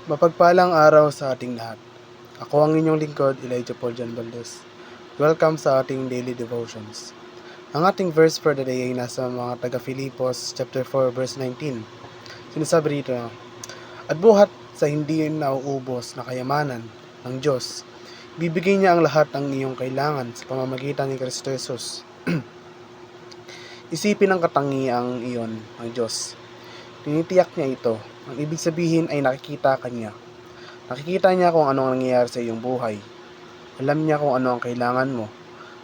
Mapagpalang araw sa ating lahat. Ako ang inyong lingkod, Elijah Paul John Valdez. Welcome sa ating daily devotions. Ang ating verse for the day ay nasa mga taga-Filipos chapter 4 verse 19. Sinasabi rito, at buhat sa hindi nauubos na kayamanan ng Diyos, bibigay niya ang lahat ng iyong kailangan sa pamamagitan ni Kristo Jesus. Isipin ang katangiang iyon ng Diyos. Tinitiyak niya ito. Ang ibig sabihin ay nakikita ka niya. Nakikita niya kung ano ang nangyayari sa iyong buhay. Alam niya kung ano ang kailangan mo.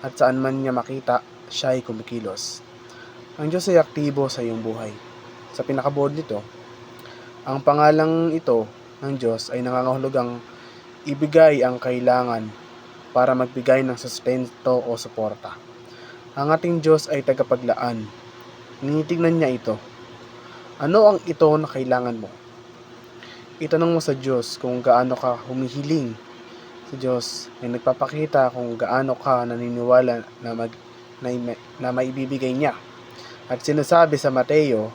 At saan man niya makita, siya ay kumikilos. Ang Diyos ay aktibo sa iyong buhay. Sa pinakabuod nito, ang pangalang ito ng Diyos ay nangangahulugang ibigay ang kailangan para magbigay ng sustento o suporta. Ang ating Diyos ay tagapaglaan. Tinitignan niya ito. Ano ang ito na kailangan mo? Itanong mo sa Diyos kung gaano ka humihiling. Si Diyos ay nagpapakita kung gaano ka naniniwala na maibibigay niya. At sinasabi sa Mateo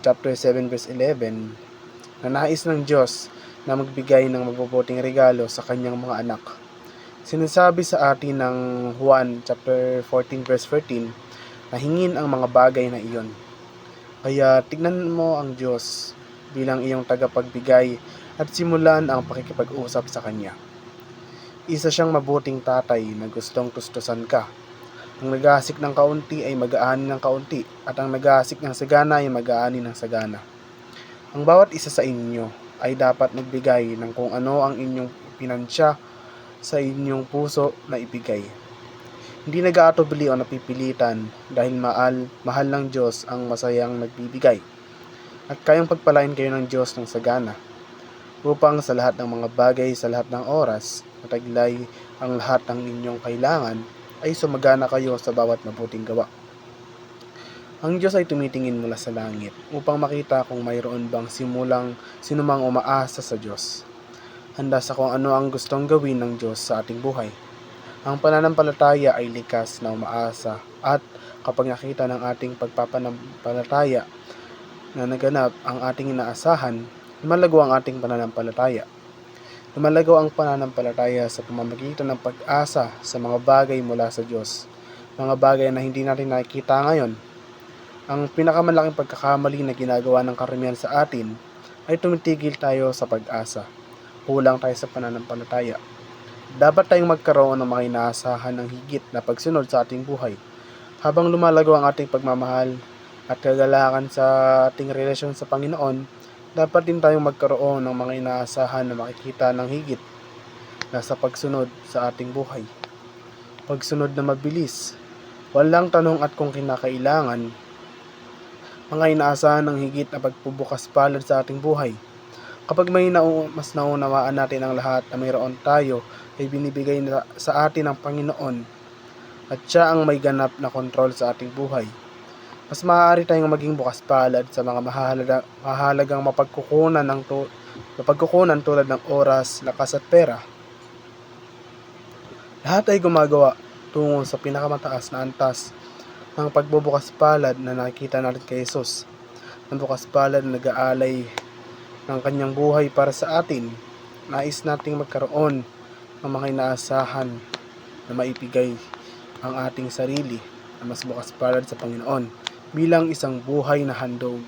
chapter 7 verse 11 na nais ng Diyos na magbigay ng mabubuting regalo sa kanyang mga anak. Sinasabi sa atin ng Juan chapter 14 verse 13 na hingin ang mga bagay na iyon. Kaya tignan mo ang Diyos bilang iyong tagapagbigay at simulan ang pakikipag-usap sa Kanya. Isa siyang mabuting tatay na gustong tustusan ka. Ang nag-aasik ng kaunti ay mag-aani ng kaunti at ang nag-aasik ng sagana ay mag-aani ng sagana. Ang bawat isa sa inyo ay dapat magbigay ng kung ano ang inyong pinansya sa inyong puso na ibigay. Hindi nag-aatubili o napipilitan dahil mahal ng Diyos ang masayang nagbibigay. At kayang pagpalain kayo ng Diyos ng sagana upang sa lahat ng mga bagay sa lahat ng oras mataglay ang lahat ng inyong kailangan ay sumagana kayo sa bawat mabuting gawa. Ang Diyos ay tumitingin mula sa langit upang makita kung mayroon bang sinumang umaasa sa Diyos. Handa sa kung ano ang gustong gawin ng Diyos sa ating buhay. Ang pananampalataya ay likas na umaasa at kapag nakita ng ating pagpapanampalataya na naganap ang ating inaasahan, lumalago ang ating pananampalataya. Lumalago ang pananampalataya sa pamamagitan ng pag-asa sa mga bagay mula sa Diyos, mga bagay na hindi natin nakikita ngayon. Ang pinakamalaking pagkakamali na ginagawa ng karamihan sa atin ay tumitigil tayo sa pag-asa. Kulang tayo sa pananampalataya. Dapat tayong magkaroon ng mga inaasahan ng higit na pagsunod sa ating buhay. Habang lumalago ang ating pagmamahal at kagalakan sa ating relasyon sa Panginoon, dapat din tayong magkaroon ng mga inaasahan na makikita ng higit na sa pagsunod sa ating buhay. Pagsunod na mabilis, walang tanong at kung kinakailangan, mga inaasahan ng higit na pagbubukas palad sa ating buhay. Kapag mas naunawaan natin ang lahat na mayroon tayo ay binibigay sa atin ng Panginoon at siya ang may ganap na kontrol sa ating buhay. Mas maaari tayong maging bukas palad sa mga mahalagang mapagkukunan tulad ng oras, lakas at pera. Lahat ay gumagawa tungo sa pinakamataas na antas ng pagbubukas palad na nakikita natin kay Jesus. Ang bukas palad na nag-aalay ng kanyang buhay para sa atin. Nais nating magkaroon ng mga inaasahan na maibigay ang ating sarili na mas bukas palad sa Panginoon bilang isang buhay na handog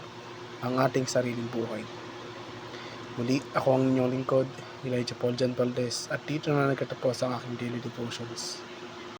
ang ating sariling buhay. Muli, ako ang inyong lingkod, Elijah Paul John Valdez, at dito na nagtatapos ang aking daily devotions.